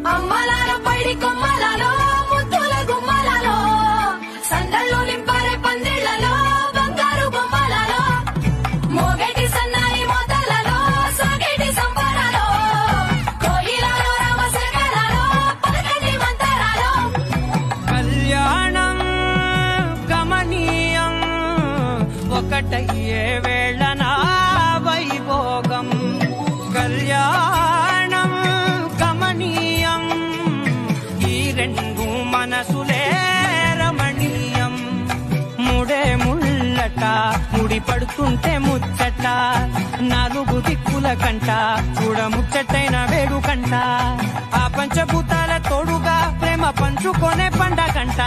అమ్మలాలో పైడి కొమ్మలలో ముద్దుల గుమ్మలలో సందళ్ళు నింపారే పందిళ్లలో బంగారు బొమ్మలలో మోగేటి సన్నాయి మోతలలో సాగేటి సంబరాలో కోయిలలో రామశేఖరాలో పలకటి మంతరాలో కళ్యాణం గమనీయం ఒకటయ్యే వేళనా వైభోగం కళ్యాణం గమనీయం ఈ రెండు మనసులే రమణీయం ముడే ముళ్ళట ముడి పడుతుంటే ముచ్చట నాలుగు దిక్కుల కంట చూడ ముచ్చటైన వేడుకంట ఆ పంచభూతాల తోడుగా ప్రేమ పంచుకొనే పండగంట